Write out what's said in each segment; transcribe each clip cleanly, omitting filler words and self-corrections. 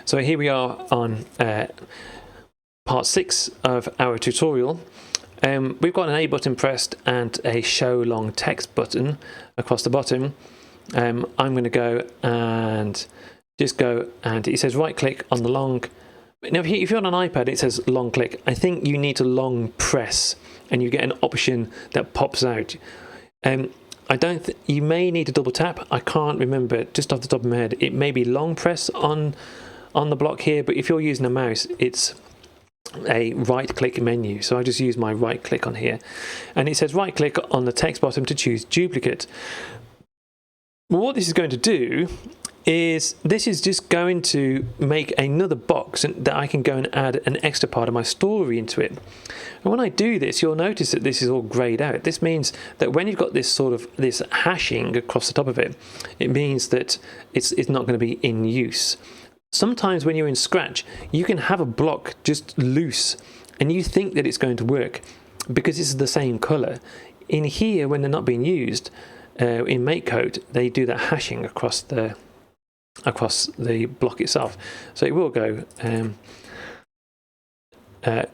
So here we are on part 6 of our tutorial. We've got an A button pressed and a show long text button across the bottom. I'm going to go and it says right click on the long. Now if you're on an iPad it says long click. I think you need to long press and you get an option that pops out. You may need to double tap. I can't remember just off the top of my head. It may be long press on the block here, but if you're using a mouse it's a right click menu. So I just use my right click on here and it says right click on the text bottom to choose duplicate. Well, what this is going to do is this is just going to make another box that I can go and add an extra part of my story into it. And when I do this, you'll notice that this is all grayed out. This means that when you've got this sort of this hashing across the top of it, it means that it's not going to be in use. Sometimes when you're in Scratch, you can have a block just loose and you think that it's going to work because it's the same color. In here, when they're not being used, in MakeCode, they do that hashing across the block itself. So it will go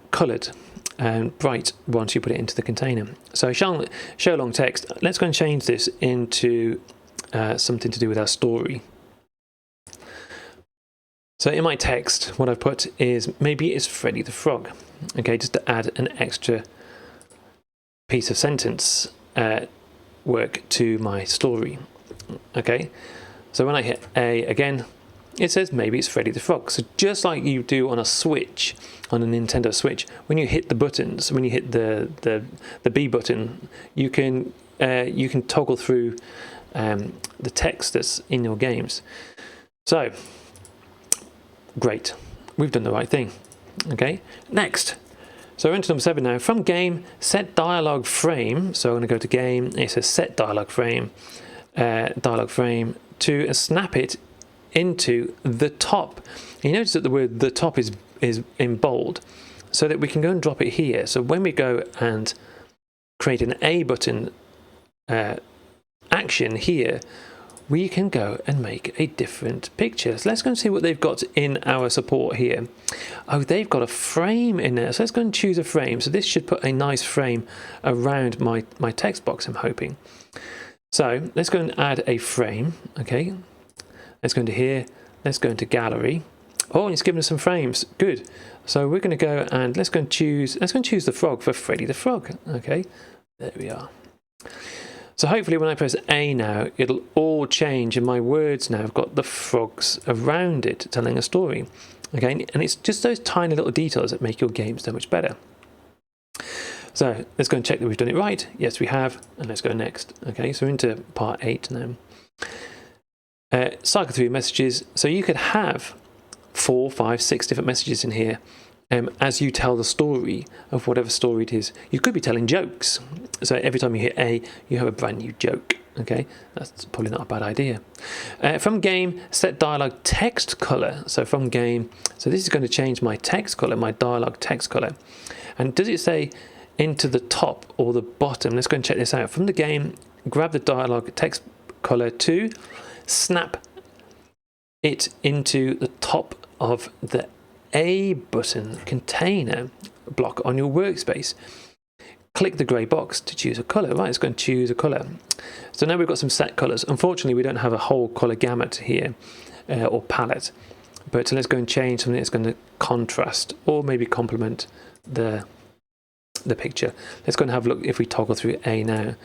coloured and bright once you put it into the container. So show long text. Let's go and change this into something to do with our story. So in my text, what I've put is maybe it's Freddy the Frog. Okay, just to add an extra piece of sentence work to my story. Okay, so when I hit A again, it says maybe it's Freddy the Frog. So just like you do on a Switch, on a Nintendo Switch, when you hit the buttons, when you hit the B button, you can toggle through the text that's in your games. So great, we've done the right thing. Okay, next. So we're into number 7 now. From game, set dialog frame. So I'm going to go to game. It says set dialog frame to snap it into the top. You notice that the word the top is in bold, so that we can go and drop it here. So when we go and create an A button action here, we can go and make a different picture. So let's go and see what they've got in our support here. Oh, they've got a frame in there. So let's go and choose a frame. So this should put a nice frame around my text box, I'm hoping. So let's go and add a frame. Okay, let's go into here. Let's go into gallery. Oh, and it's given us some frames. Good. So we're going to go and let's go and choose the frog for Freddy the Frog. Okay, there we are. So hopefully when I press A now, it'll all change and my words now have got the frogs around it telling a story. Okay, and it's just those tiny little details that make your game so much better. So let's go and check that we've done it right. Yes, we have. And let's go next. Okay, so we're into part 8 now. Cycle through messages. So you could have 4, 5, 6 different messages in here. As you tell the story of whatever story it is. You could be telling jokes. So every time you hit A, you have a brand new joke. Okay, that's probably not a bad idea. From game, set dialogue text color. So from game, so this is going to change my text color, my dialogue text color. And does it say into the top or the bottom? Let's go and check this out. From the game, grab the dialogue text color to snap it into the top of the A button container block on your workspace. Click the grey box to choose a colour. Right, it's going to choose a colour. So now we've got some set colours. Unfortunately, we don't have a whole colour gamut here or palette. But let's go and change something that's going to contrast or maybe complement the picture. Let's go and have a look if we toggle through A now.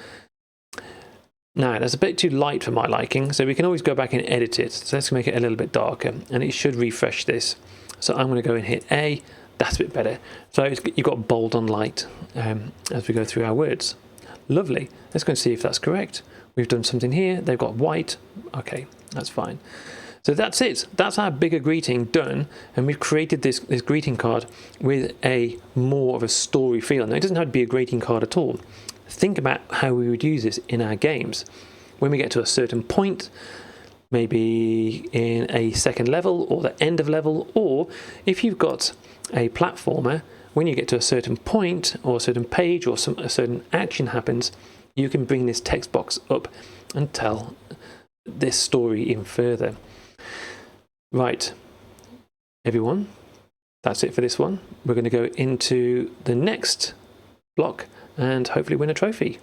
Now, that's a bit too light for my liking, so we can always go back and edit it. So let's make it a little bit darker, and it should refresh this. So I'm going to go and hit A. That's a bit better. So you've got bold on light as we go through our words. Lovely. Let's go and see if that's correct. We've done something here. They've got white. Okay, that's fine. So that's it. That's our bigger greeting done. And we've created this greeting card with a more of a story feel. Now, it doesn't have to be a greeting card at all. Think about how we would use this in our games. When we get to a certain point, maybe in a second level or the end of level, or if you've got a platformer, when you get to a certain point or a certain page or a certain action happens, you can bring this text box up and tell this story even further. Right, everyone. That's it for this one. We're going to go into the next block and hopefully win a trophy.